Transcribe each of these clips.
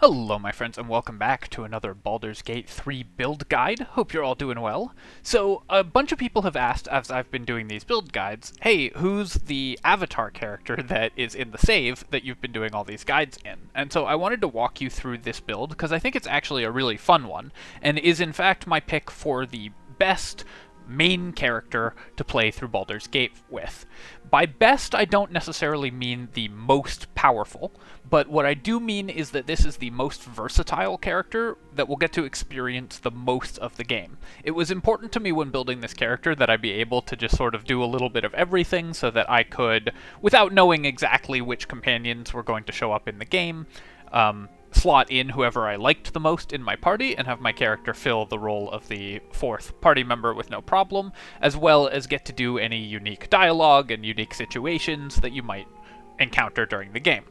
Hello my friends and welcome back to another Baldur's Gate 3 build guide. Hope you're all doing well. So a bunch of people have asked as I've been doing these build guides, hey, who's the avatar character that is in the save that you've been doing all these guides in? And so I wanted to walk you through this build because I think it's actually a really fun one and is in fact my pick for the best main character to play through Baldur's Gate with. By best, I don't necessarily mean the most powerful, but what I do mean is that this is the most versatile character that will get to experience the most of the game. It was important to me when building this character that I be able to just sort of do a little bit of everything so that I could, without knowing exactly which companions were going to show up in the game, slot in whoever I liked the most in my party and have my character fill the role of the fourth party member with no problem, as well as get to do any unique dialogue and unique situations that you might encounter during the game.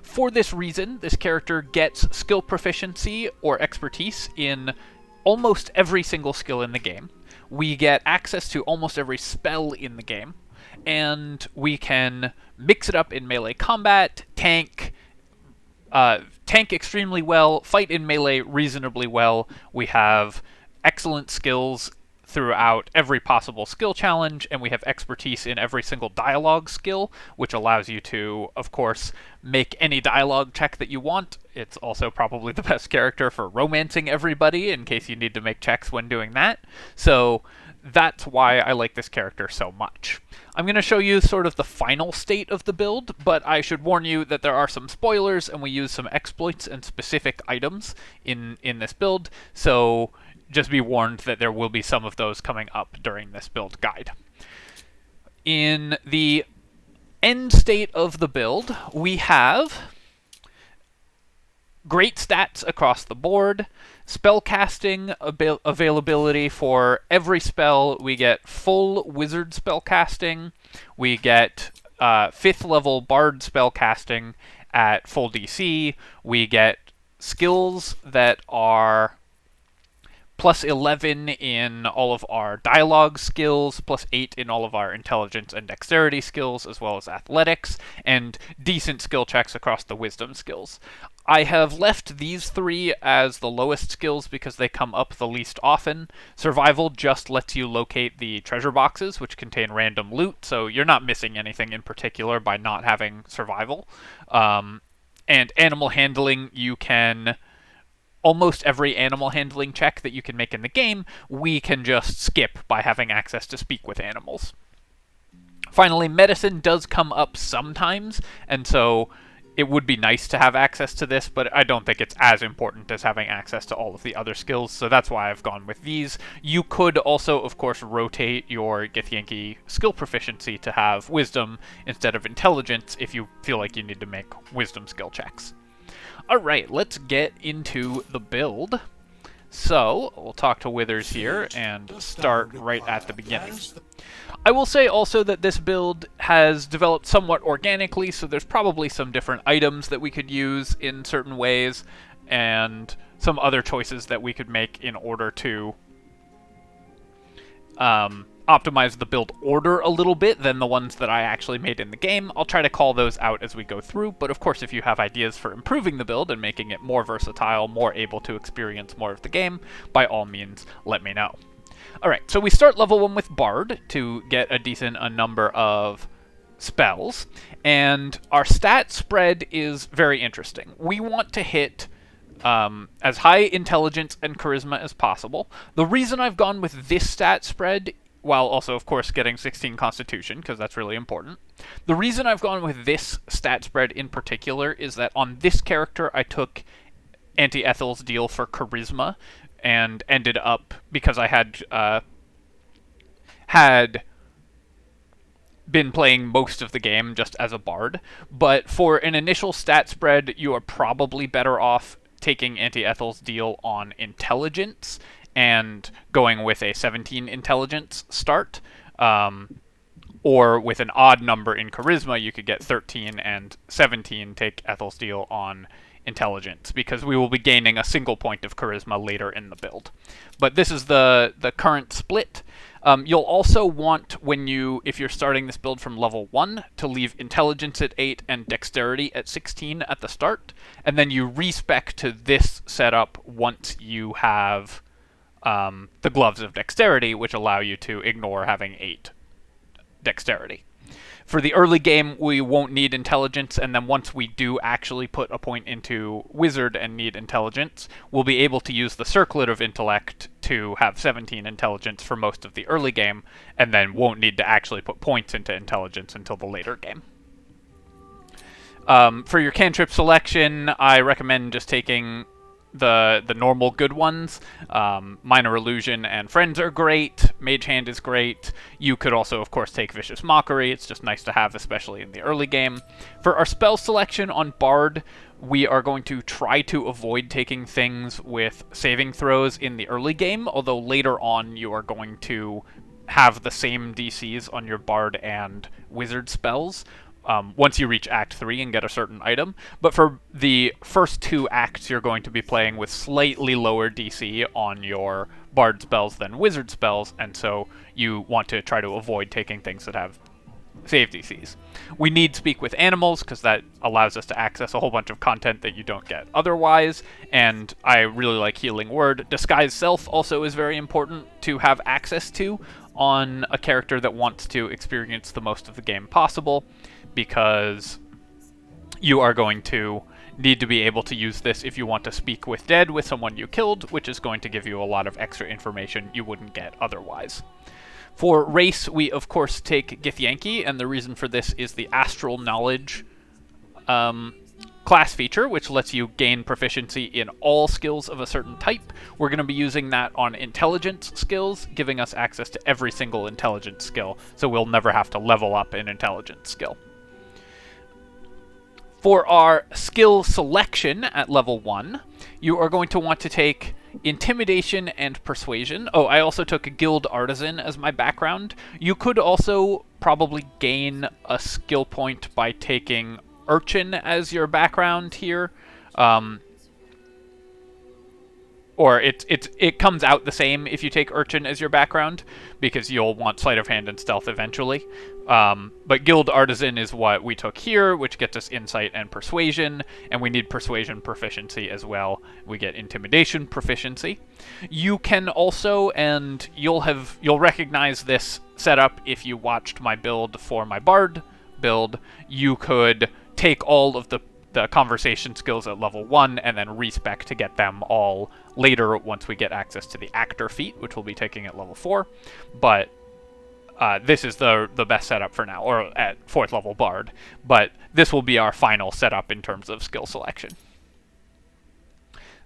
For this reason, this character gets skill proficiency or expertise in almost every single skill in the game. We get access to almost every spell in the game, and we can mix it up in melee combat, tank extremely well, fight in melee reasonably well. We have excellent skills throughout every possible skill challenge, and we have expertise in every single dialogue skill, which allows you to, of course, make any dialogue check that you want. It's also probably the best character for romancing everybody, in case you need to make checks when doing that. So that's why I like this character so much. I'm going to show you sort of the final state of the build, but I should warn you that there are some spoilers, and we use some exploits and specific items in this build, so just be warned that there will be some of those coming up during this build guide. In the end state of the build, we have great stats across the board, spellcasting availability for every spell. We get full wizard spellcasting, we get 5th level bard spellcasting at full DC, we get skills that are plus 11 in all of our dialogue skills, plus 8 in all of our intelligence and dexterity skills, as well as athletics, and decent skill checks across the wisdom skills. I have left these 3 as the lowest skills because they come up the least often. Survival just lets you locate the treasure boxes, which contain random loot, so you're not missing anything in particular by not having survival. And animal handling, you can almost every animal handling check that you can make in the game, we can just skip by having access to speak with animals. Finally, medicine does come up sometimes, and so it would be nice to have access to this, but I don't think it's as important as having access to all of the other skills, so that's why I've gone with these. You could also, of course, rotate your Githyanki skill proficiency to have wisdom instead of intelligence if you feel like you need to make wisdom skill checks. Alright, let's get into the build. So, we'll talk to Withers here and start right at the beginning. I will say also that this build has developed somewhat organically, so there's probably some different items that we could use in certain ways, and some other choices that we could make in order to optimize the build order a little bit than the ones that I actually made in the game. I'll try to call those out as we go through, but of course if you have ideas for improving the build and making it more versatile, more able to experience more of the game, by all means, let me know. Alright, so we start level 1 with Bard to get a decent number of spells, and our stat spread is very interesting. We want to hit as high intelligence and charisma as possible. The reason I've gone with this stat spread, while also, of course, getting 16 Constitution, because that's really important. The reason I've gone with this stat spread in particular is that on this character, I took Auntie Ethel's deal for Charisma, and ended up, because I had been playing most of the game just as a bard, but for an initial stat spread, you are probably better off taking Auntie Ethel's deal on Intelligence, and going with a 17 intelligence start, or with an odd number in charisma, you could get 13 and 17, take Ethel's deal on intelligence, because we will be gaining a single point of charisma later in the build. But this is the current split. You'll also want, if you're starting this build from level 1, to leave intelligence at 8 and dexterity at 16 at the start, and then you respec to this setup once you have the gloves of dexterity, which allow you to ignore having 8 dexterity. For the early game, we won't need intelligence, and then once we do actually put a point into wizard and need intelligence, we'll be able to use the circlet of intellect to have 17 intelligence for most of the early game, and then won't need to actually put points into intelligence until the later game. For your cantrip selection, I recommend just taking the normal good ones. Minor Illusion and Friends are great. Mage Hand is great. You could also, of course, take Vicious Mockery. It's just nice to have, especially in the early game. For our spell selection on Bard, we are going to try to avoid taking things with saving throws in the early game, although later on you are going to have the same DCs on your Bard and Wizard spells once you reach Act 3 and get a certain item. But for the first 2 acts, you're going to be playing with slightly lower DC on your Bard spells than Wizard spells, and so you want to try to avoid taking things that have save DCs. We need Speak with Animals, because that allows us to access a whole bunch of content that you don't get otherwise, and I really like Healing Word. Disguise Self also is very important to have access to on a character that wants to experience the most of the game possible, because you are going to need to be able to use this if you want to speak with dead with someone you killed, which is going to give you a lot of extra information you wouldn't get otherwise. For race, we of course take Githyanki, and the reason for this is the Astral Knowledge class feature, which lets you gain proficiency in all skills of a certain type. We're going to be using that on intelligence skills, giving us access to every single intelligence skill, so we'll never have to level up an intelligence skill. For our skill selection at level 1, you are going to want to take Intimidation and Persuasion. Oh, I also took a Guild Artisan as my background. You could also probably gain a skill point by taking Urchin as your background here. Or it comes out the same if you take Urchin as your background, because you'll want Sleight of Hand and Stealth eventually. But Guild Artisan is what we took here, which gets us Insight and Persuasion, and we need Persuasion proficiency as well. We get Intimidation proficiency. You can also, and you'll recognize this setup if you watched my build for my Bard build, you could take all of the conversation skills at level 1 and then respec to get them all later once we get access to the Actor feat, which we'll be taking at level 4. But this is the best setup for now, or at 4th level Bard. But this will be our final setup in terms of skill selection.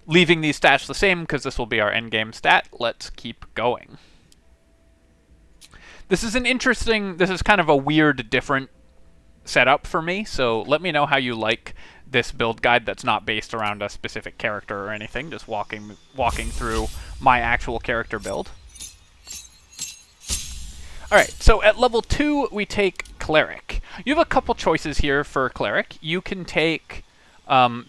Leaving these stats the same, because this will be our endgame stat, let's keep going. This is kind of a weird, different setup for me, so let me know how you like this build guide that's not based around a specific character or anything, just walking through my actual character build. Alright, so at level 2 we take Cleric. You have a couple choices here for Cleric. You can take,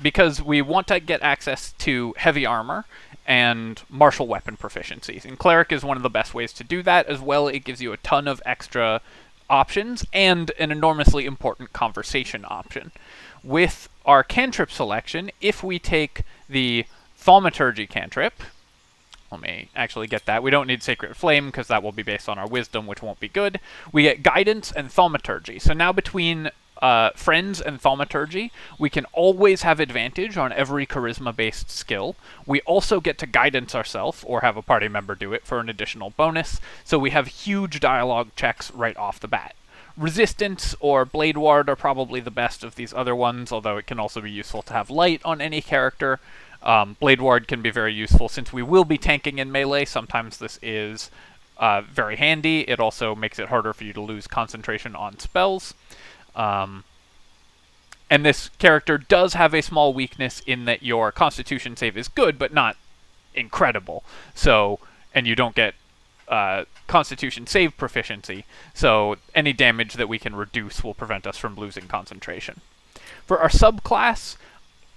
because we want to get access to heavy armor and martial weapon proficiencies, and Cleric is one of the best ways to do that. As well, it gives you a ton of extra options and an enormously important conversation option. With our cantrip selection, if we take the Thaumaturgy cantrip, let me actually get that. We don't need Sacred Flame because that will be based on our wisdom, which won't be good. We get Guidance and Thaumaturgy. So now between Friends and Thaumaturgy, we can always have advantage on every charisma-based skill. We also get to Guidance ourselves, or have a party member do it for an additional bonus, so we have huge dialogue checks right off the bat. Resistance or Blade Ward are probably the best of these other ones, although it can also be useful to have Light on any character. Blade Ward can be very useful since we will be tanking in melee. Sometimes this is very handy. It also makes it harder for you to lose concentration on spells. And this character does have a small weakness in that your Constitution save is good, but not incredible. So, and you don't get Constitution save proficiency, so any damage that we can reduce will prevent us from losing concentration. For our subclass,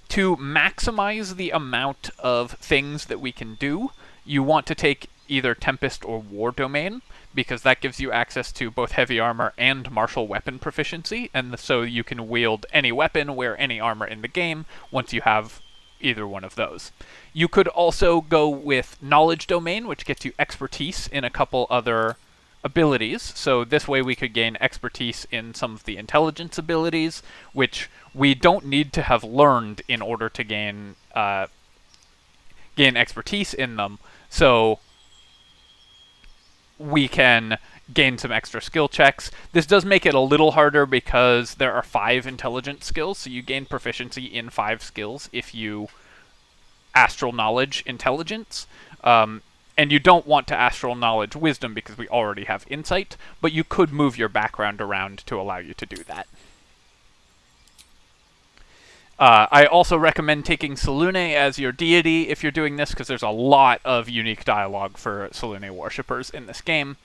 To maximize the amount of things that we can do, you want to take either Tempest or War Domain, because that gives you access to both heavy armor and martial weapon proficiency, and so you can wield any weapon, wear any armor in the game, once you have either one of those. You could also go with Knowledge Domain, which gets you expertise in a couple other abilities. So this way we could gain expertise in some of the intelligence abilities, which we don't need to have learned in order to gain expertise in them. So we can gain some extra skill checks. This does make it a little harder because there are 5 intelligence skills, so you gain proficiency in 5 skills if you astral knowledge intelligence. And you don't want to astral knowledge wisdom because we already have insight, but you could move your background around to allow you to do that. I also recommend taking Selûne as your deity if you're doing this, because there's a lot of unique dialogue for Selûne worshippers in this game.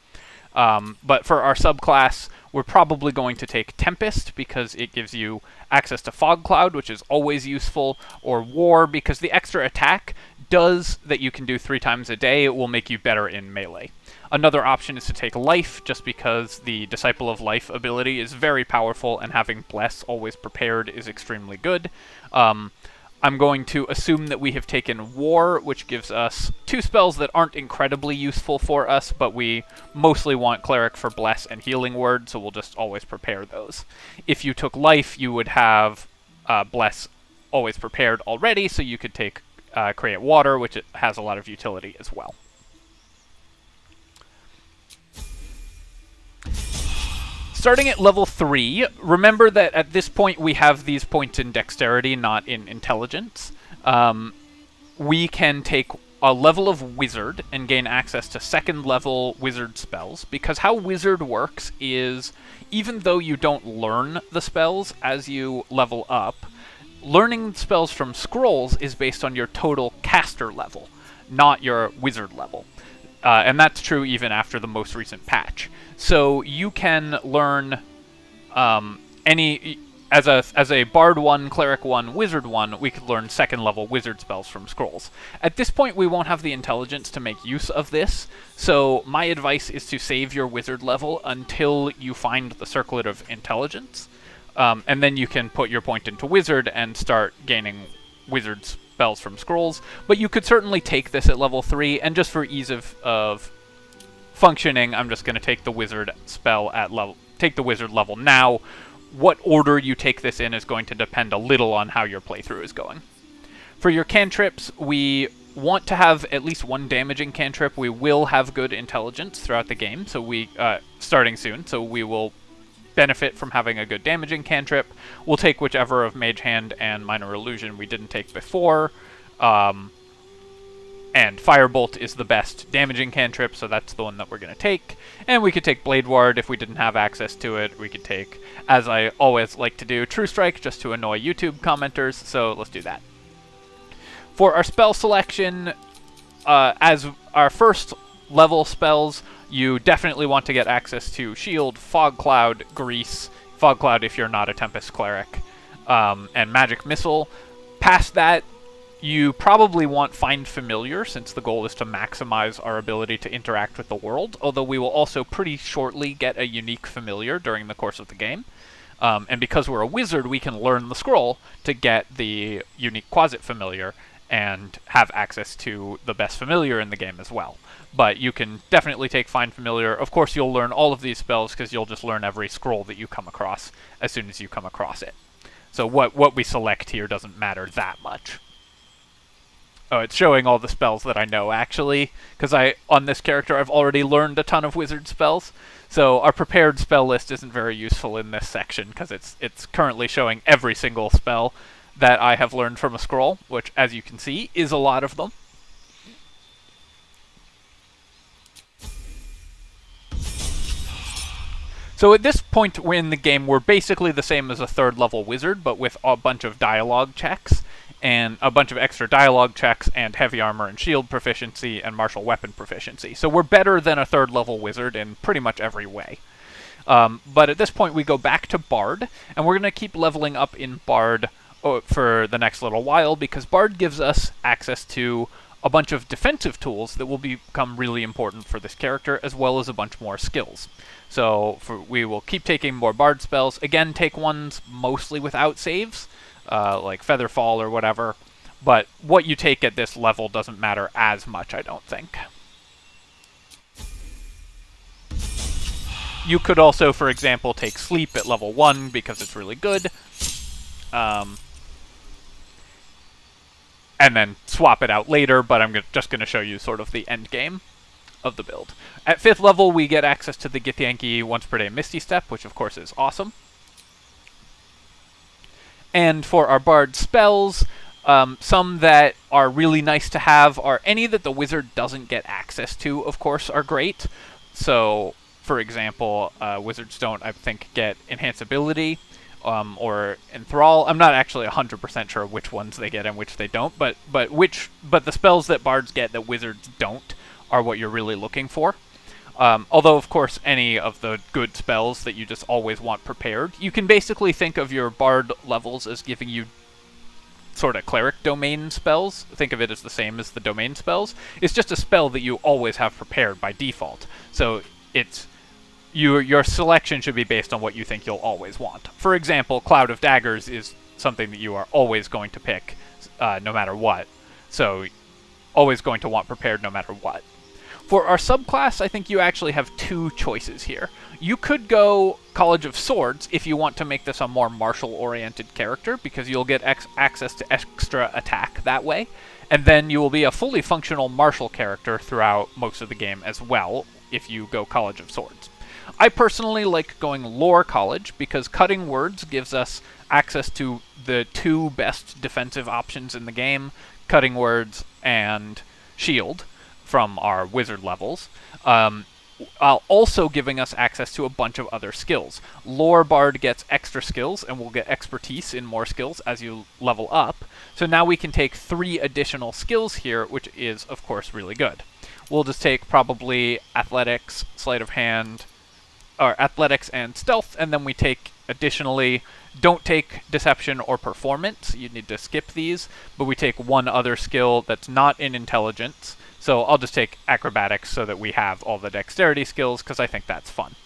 But for our subclass, we're probably going to take Tempest, because it gives you access to Fog Cloud, which is always useful, or War, because the extra attack that you can do 3 times a day will make you better in melee. Another option is to take Life, just because the Disciple of Life ability is very powerful, and having Bless always prepared is extremely good. I'm going to assume that we have taken War, which gives us 2 spells that aren't incredibly useful for us, but we mostly want Cleric for Bless and Healing Word, so we'll just always prepare those. If you took Life, you would have Bless always prepared already, so you could take Create Water, which it has a lot of utility as well. Starting at level 3, remember that at this point we have these points in Dexterity, not in Intelligence. We can take a level of Wizard and gain access to 2nd level Wizard spells, because how Wizard works is, even though you don't learn the spells as you level up, learning spells from scrolls is based on your total caster level, not your wizard level. And that's true even after the most recent patch. So you can learn as a Bard 1, Cleric 1, Wizard 1, we could learn 2nd level wizard spells from scrolls. At this point we won't have the intelligence to make use of this, so my advice is to save your wizard level until you find the Circlet of Intelligence. And then you can put your point into Wizard and start gaining Wizard spells from scrolls. But you could certainly take this at level 3, and just for ease of functioning, I'm just going to take the Wizard spell at level. Take the Wizard level now. What order you take this in is going to depend a little on how your playthrough is going. For your cantrips, we want to have at least 1 damaging cantrip. We will have good intelligence throughout the game, so starting soon, so we will benefit from having a good damaging cantrip. We'll take whichever of Mage Hand and Minor Illusion we didn't take before. And Firebolt is the best damaging cantrip, so that's the one that we're going to take. And we could take Blade Ward if we didn't have access to it. We could take, as I always like to do, True Strike, just to annoy YouTube commenters, so let's do that. For our spell selection, as our first level spells, you definitely want to get access to Shield, Fog Cloud, Grease, Fog Cloud if you're not a Tempest Cleric, and Magic Missile. Past that, you probably want Find Familiar, since the goal is to maximize our ability to interact with the world, although we will also pretty shortly get a unique familiar during the course of the game. And because we're a wizard, we can learn the scroll to get the unique Quasit Familiar and have access to the best familiar in the game as well. But you can definitely take Find Familiar. Of course, you'll learn all of these spells because you'll just learn every scroll that you come across as soon as you come across it. So what we select here doesn't matter that much. Oh, it's showing all the spells that I know, actually, because on this character I've already learned a ton of wizard spells. So our prepared spell list isn't very useful in this section because it's currently showing every single spell that I have learned from a scroll, which, as you can see, is a lot of them. So at this point in the game, we're basically the same as a 3rd level wizard, but with a bunch of dialogue checks, and a bunch of extra dialogue checks, and heavy armor and shield proficiency, and martial weapon proficiency. So we're better than a 3rd level wizard in pretty much every way. But at this point, we go back to Bard, and we're going to keep leveling up in Bard for the next little while, because Bard gives us access to a bunch of defensive tools that will become really important for this character, as well as a bunch more skills. So we will keep taking more Bard spells. Again, take ones mostly without saves, like Featherfall or whatever, but what you take at this level doesn't matter as much, I don't think. You could also, for example, take Sleep at level 1 because it's really good. And then swap it out later, but I'm just going to show you sort of the end game of the build. At 5th level, we get access to the Githyanki once per day Misty Step, which of course is awesome. And for our Bard spells, some that are really nice to have are any that the wizard doesn't get access to, of course, are great. So, for example, wizards don't, I think, get Enhanceability, or Enthrall. I'm not actually 100% sure which ones they get and which they don't, but the spells that bards get that wizards don't are what you're really looking for. Although, of course, any of the good spells that you just always want prepared, you can basically think of your bard levels as giving you sort of cleric domain spells. Think of it as the same as the domain spells. It's just a spell that you always have prepared by default. So it's your selection should be based on what you think you'll always want. For example, Cloud of Daggers is something that you are always going to pick, no matter what. So, always going to want prepared no matter what. For our subclass, I think you actually have two choices here. You could go College of Swords if you want to make this a more martial-oriented character, because you'll get access to extra attack that way, and then you will be a fully functional martial character throughout most of the game as well, if you go College of Swords. I personally like going Lore College because Cutting Words gives us access to the two best defensive options in the game, Cutting Words and Shield, from our wizard levels, also giving us access to a bunch of other skills. Lore Bard gets extra skills, and we'll get expertise in more skills as you level up, so now we can take 3 additional skills here, which is, of course, really good. We'll just take probably Athletics, Sleight of Hand, or Athletics and Stealth, and then we take, additionally, don't take Deception or Performance. You need to skip these, but we take one other skill that's not in Intelligence. So I'll just take Acrobatics so that we have all the Dexterity skills, because I think that's fun.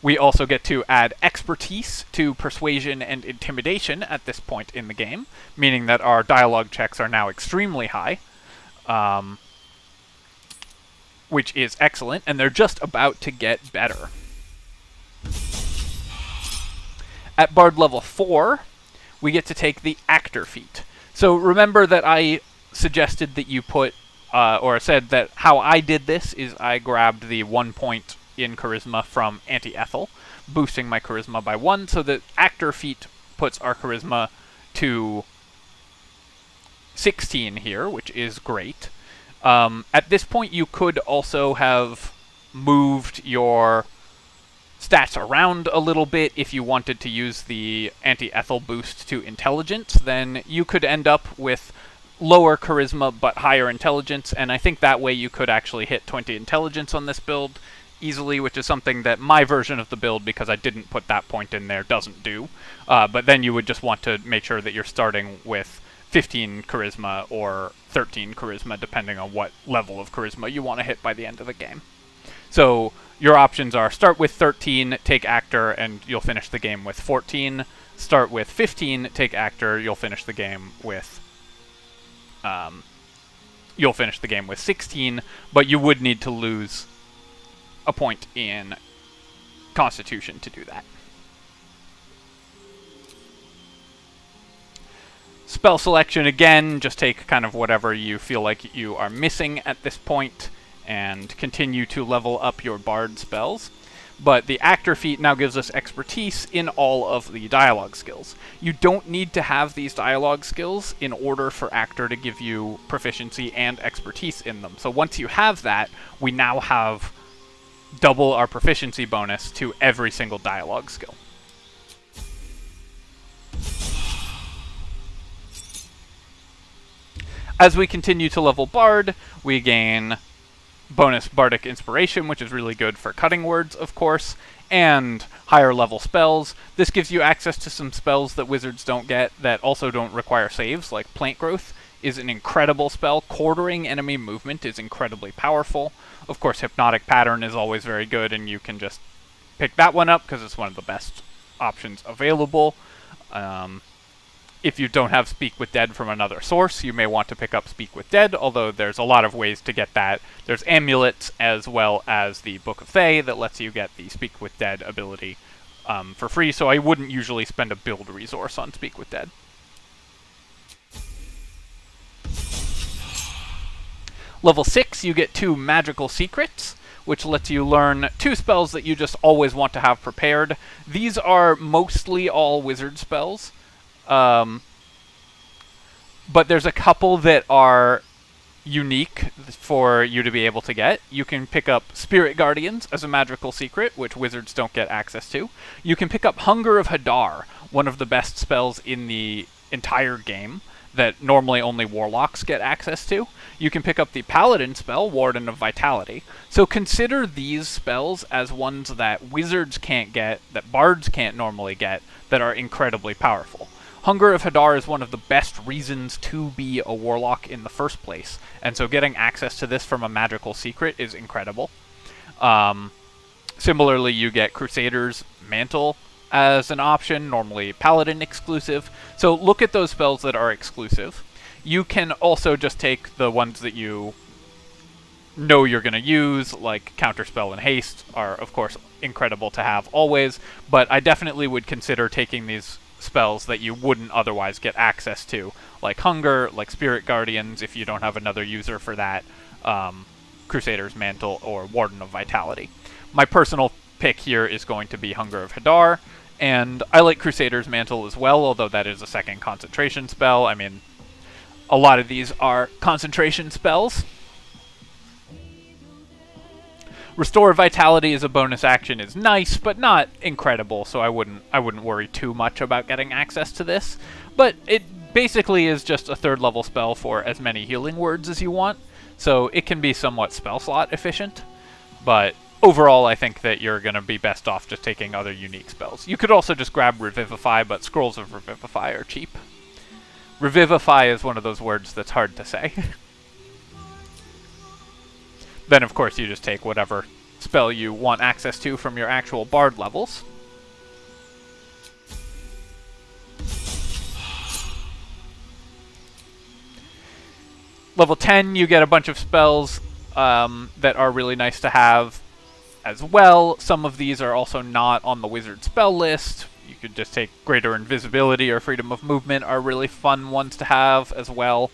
We also get to add Expertise to Persuasion and Intimidation at this point in the game, meaning that our dialogue checks are now extremely high. Which is excellent, and they're just about to get better. At Bard level 4, we get to take the Actor feat. So remember that I suggested that you put, or said that how I did this is I grabbed the 1 point in Charisma from Auntie Ethel, boosting my Charisma by 1, so that Actor feat puts our Charisma to 16 here, which is great. At this point, you could also have moved your stats around a little bit if you wanted to use the Auntie Ethel boost to Intelligence. Then you could end up with lower Charisma but higher Intelligence, and I think that way you could actually hit 20 Intelligence on this build easily, which is something that my version of the build, because I didn't put that point in there, doesn't do. But then you would just want to make sure that you're starting with 15 Charisma or 13 Charisma, depending on what level of Charisma you want to hit by the end of the game. So your options are start with 13, take Actor, and you'll finish the game with 14. Start with 15, take Actor, you'll finish the game with 16, but you would need to lose a point in Constitution to do that. Spell selection, again, just take kind of whatever you feel like you are missing at this point and continue to level up your bard spells. But the Actor feat now gives us expertise in all of the dialogue skills. You don't need to have these dialogue skills in order for Actor to give you proficiency and expertise in them. So once you have that, we now have double our proficiency bonus to every single dialogue skill. As we continue to level Bard, we gain bonus Bardic Inspiration, which is really good for cutting words, of course, and higher level spells. This gives you access to some spells that wizards don't get that also don't require saves, like Plant Growth is an incredible spell. Quartering enemy movement is incredibly powerful. Of course, Hypnotic Pattern is always very good, and you can just pick that one up because it's one of the best options available. If you don't have Speak with Dead from another source, you may want to pick up Speak with Dead, although there's a lot of ways to get that. There's amulets as well as the Book of Thay that lets you get the Speak with Dead ability for free, so I wouldn't usually spend a build resource on Speak with Dead. Level 6, you get 2 Magical Secrets, which lets you learn 2 spells that you just always want to have prepared. These are mostly all wizard spells. But there's a couple that are unique for you to be able to get. You can pick up Spirit Guardians as a magical secret, which wizards don't get access to. You can pick up Hunger of Hadar, one of the best spells in the entire game that normally only warlocks get access to. You can pick up the Paladin spell, Warden of Vitality. So consider these spells as ones that wizards can't get, that bards can't normally get, that are incredibly powerful. Hunger of Hadar is one of the best reasons to be a warlock in the first place, and so getting access to this from a magical secret is incredible. Similarly, you get Crusader's Mantle as an option, normally Paladin exclusive. So look at those spells that are exclusive. You can also just take the ones that you know you're going to use, like Counterspell and Haste are, of course, incredible to have always, but I definitely would consider taking these spells that you wouldn't otherwise get access to, like Hunger, like Spirit Guardians, if you don't have another user for that, Crusader's Mantle, or Warden of Vitality. My personal pick here is going to be Hunger of Hadar, and I like Crusader's Mantle as well, although that is a second concentration spell. I mean, a lot of these are concentration spells. Restore Vitality as a bonus action is nice, but not incredible, so I wouldn't worry too much about getting access to this. But it basically is just a 3rd level spell for as many healing words as you want, so it can be somewhat spell slot efficient. But overall, I think that you're going to be best off just taking other unique spells. You could also just grab Revivify, but Scrolls of Revivify are cheap. Revivify is one of those words that's hard to say. Then, of course, you just take whatever spell you want access to from your actual bard levels. Level 10, you get a bunch of spells that are really nice to have as well. Some of these are also not on the wizard spell list. You could just take Greater Invisibility or Freedom of Movement are really fun ones to have as well.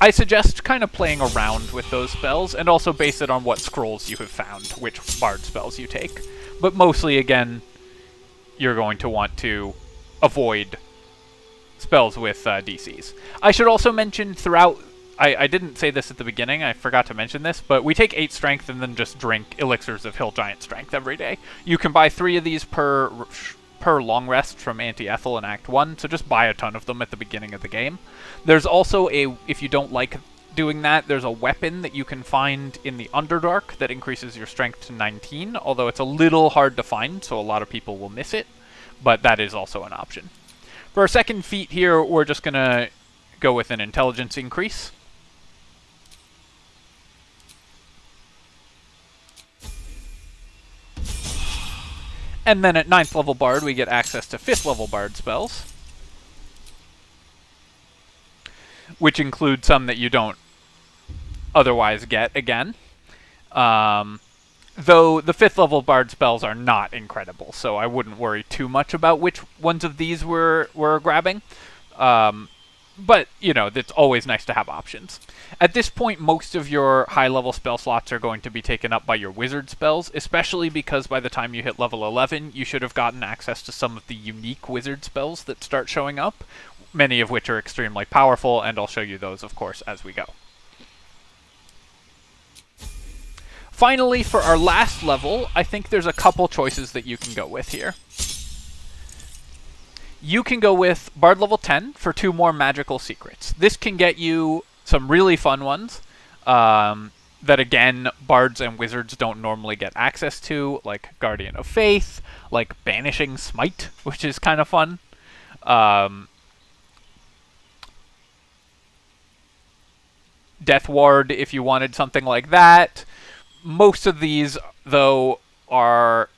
I suggest kind of playing around with those spells, and also base it on what scrolls you have found, which bard spells you take. But mostly, again, you're going to want to avoid spells with DCs. I should also mention throughout, I didn't say this at the beginning, I forgot to mention this, but we take 8 strength and then just drink Elixirs of Hill Giant Strength every day. You can buy 3 of these per long rest from Anti-Ethel in Act 1, so just buy a ton of them at the beginning of the game. There's also if you don't like doing that, there's a weapon that you can find in the Underdark that increases your strength to 19, although it's a little hard to find, so a lot of people will miss it, but that is also an option. For our second feat here, we're just going to go with an intelligence increase. And then at 9th level Bard, we get access to 5th level Bard spells, which include some that you don't otherwise get again. Though the 5th level Bard spells are not incredible, so I wouldn't worry too much about which ones of these we're grabbing. But, you know, it's always nice to have options. At this point, most of your high-level spell slots are going to be taken up by your wizard spells, especially because by the time you hit level 11, you should have gotten access to some of the unique wizard spells that start showing up, many of which are extremely powerful, and I'll show you those, of course, as we go. Finally, for our last level, I think there's a couple choices that you can go with here. You can go with Bard level 10 for 2 more magical secrets. This can get you some really fun ones. that again, bards and wizards don't normally get access to, like Guardian of Faith, like Banishing Smite, which is kind of fun. Death Ward, if you wanted something like that. Most of these, though, are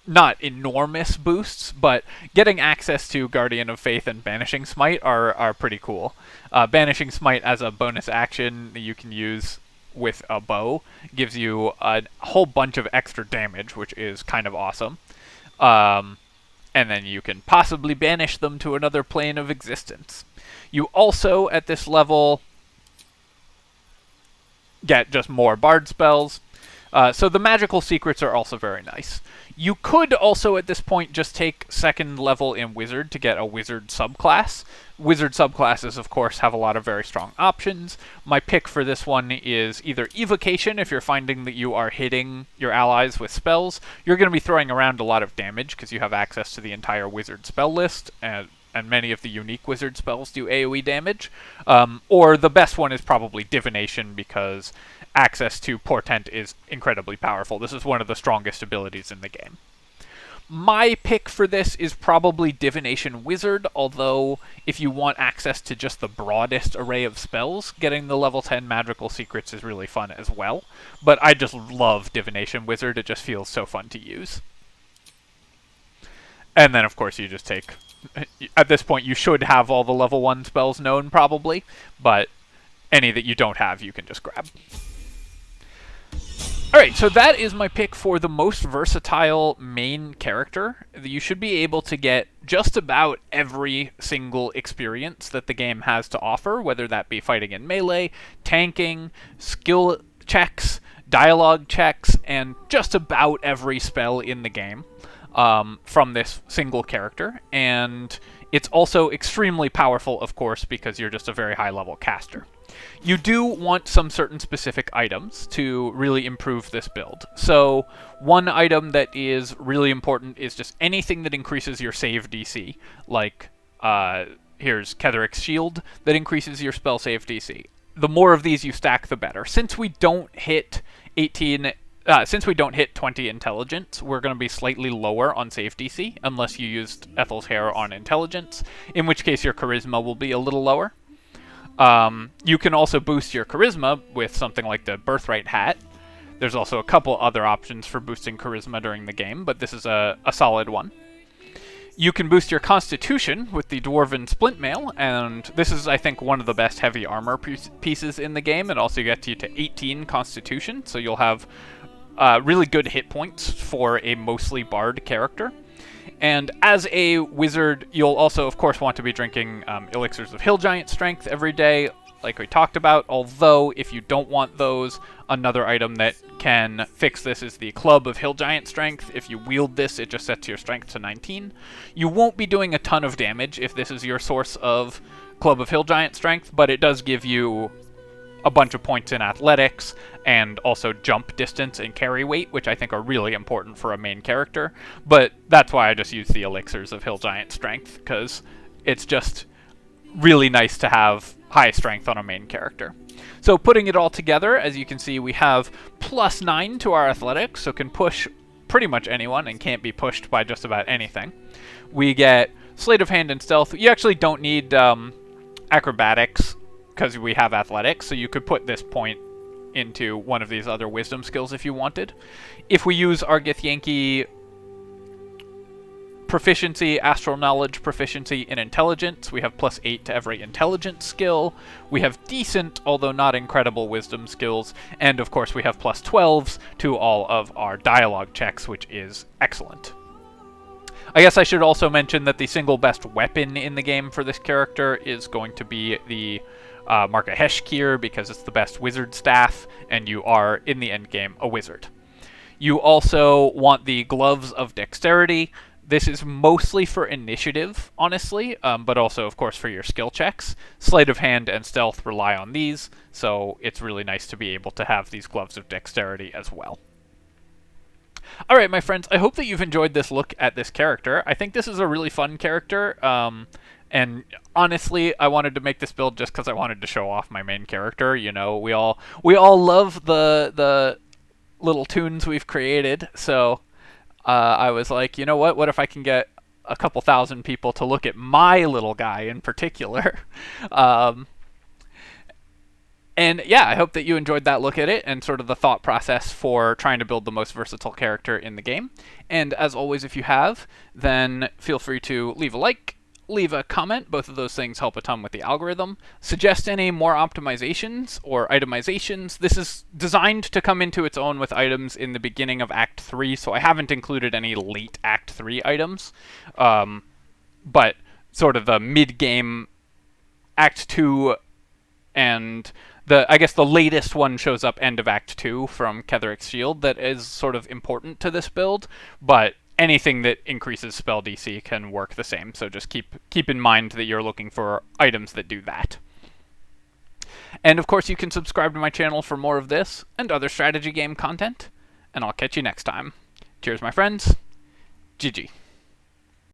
not enormous boosts, but getting access to Guardian of Faith and Banishing Smite are pretty cool. Banishing Smite as a bonus action that you can use with a bow gives you a whole bunch of extra damage, which is kind of awesome. And then you can possibly banish them to another plane of existence. You also, at this level, get just more bard spells. So the magical secrets are also very nice. You could also, at this point, just take second level in Wizard to get a Wizard subclass. Wizard subclasses, of course, have a lot of very strong options. My pick for this one is either Evocation, if you're finding that you are hitting your allies with spells. You're going to be throwing around a lot of damage because you have access to the entire Wizard spell list, and many of the unique Wizard spells do AoE damage. Or the best one is probably Divination, because access to Portent is incredibly powerful. This is one of the strongest abilities in the game. My pick for this is probably Divination Wizard, although if you want access to just the broadest array of spells, getting the level 10 magical secrets is really fun as well. But I just love Divination Wizard, it just feels so fun to use. And then, of course, you just take... At this point, you should have all the level 1 spells known, probably, but any that you don't have, you can just grab. Alright, so that is my pick for the most versatile main character. You should be able to get just about every single experience that the game has to offer, whether that be fighting in melee, tanking, skill checks, dialogue checks, and just about every spell in the game from this single character. And it's also extremely powerful, of course, because you're just a very high-level caster. You do want some certain specific items to really improve this build. So one item that is really important is just anything that increases your save DC, like here's Ketheric's Shield that increases your spell save DC. The more of these you stack, the better. Since we don't hit 20 intelligence, we're going to be slightly lower on save DC, unless you used Ethel's Hair on intelligence, in which case your charisma will be a little lower. You can also boost your charisma with something like the Birthright Hat. There's also a couple other options for boosting charisma during the game, but this is a solid one. You can boost your constitution with the Dwarven Splint Mail, and this is, I think, one of the best heavy armor pieces in the game. It also gets you to 18 constitution, so you'll have really good hit points for a mostly bard character. And as a wizard, you'll also, of course, want to be drinking elixirs of Hill Giant Strength every day, like we talked about, although if you don't want those, another item that can fix this is the Club of Hill Giant Strength. If you wield this, it just sets your strength to 19. You won't be doing a ton of damage if this is your source of Club of Hill Giant Strength, but it does give you a bunch of points in athletics, and also jump distance and carry weight, which I think are really important for a main character. But that's why I just use the elixirs of Hill Giant Strength, because it's just really nice to have high strength on a main character. So putting it all together, as you can see, we have +9 to our athletics, so can push pretty much anyone and can't be pushed by just about anything. We get Sleight of Hand and Stealth. You actually don't need acrobatics, because we have athletics, so you could put this point into one of these other wisdom skills if you wanted. If we use our Githyanki proficiency, astral knowledge proficiency in intelligence, we have +8 to every intelligence skill. We have decent, although not incredible, wisdom skills, and of course we have +12s to all of our dialogue checks, which is excellent. I guess I should also mention that the single best weapon in the game for this character is going to be the Marka Heshkir, because it's the best wizard staff, and you are, in the endgame, a wizard. You also want the Gloves of Dexterity. This is mostly for initiative, honestly, but also, of course, for your skill checks. Sleight of Hand and Stealth rely on these, so it's really nice to be able to have these Gloves of Dexterity as well. Alright, my friends, I hope that you've enjoyed this look at this character. I think this is a really fun character. And honestly, I wanted to make this build just because I wanted to show off my main character. You know, we all love the little tunes we've created. So I was like, you know what? What if I can get a couple thousand people to look at my little guy in particular? um, and yeah, I hope that you enjoyed that look at it and sort of the thought process for trying to build the most versatile character in the game. And as always, if you have, then feel free to leave a like, leave a comment. Both of those things help a ton with the algorithm. Suggest any more optimizations or itemizations. This is designed to come into its own with items in the beginning of Act 3, so I haven't included any late Act 3 items. But sort of the mid-game Act 2 and I guess the latest one shows up end of Act 2 from Ketheric's Shield that is sort of important to this build, but anything that increases spell DC can work the same, so just keep in mind that you're looking for items that do that. And of course you can subscribe to my channel for more of this and other strategy game content, and I'll catch you next time. Cheers my friends, GG.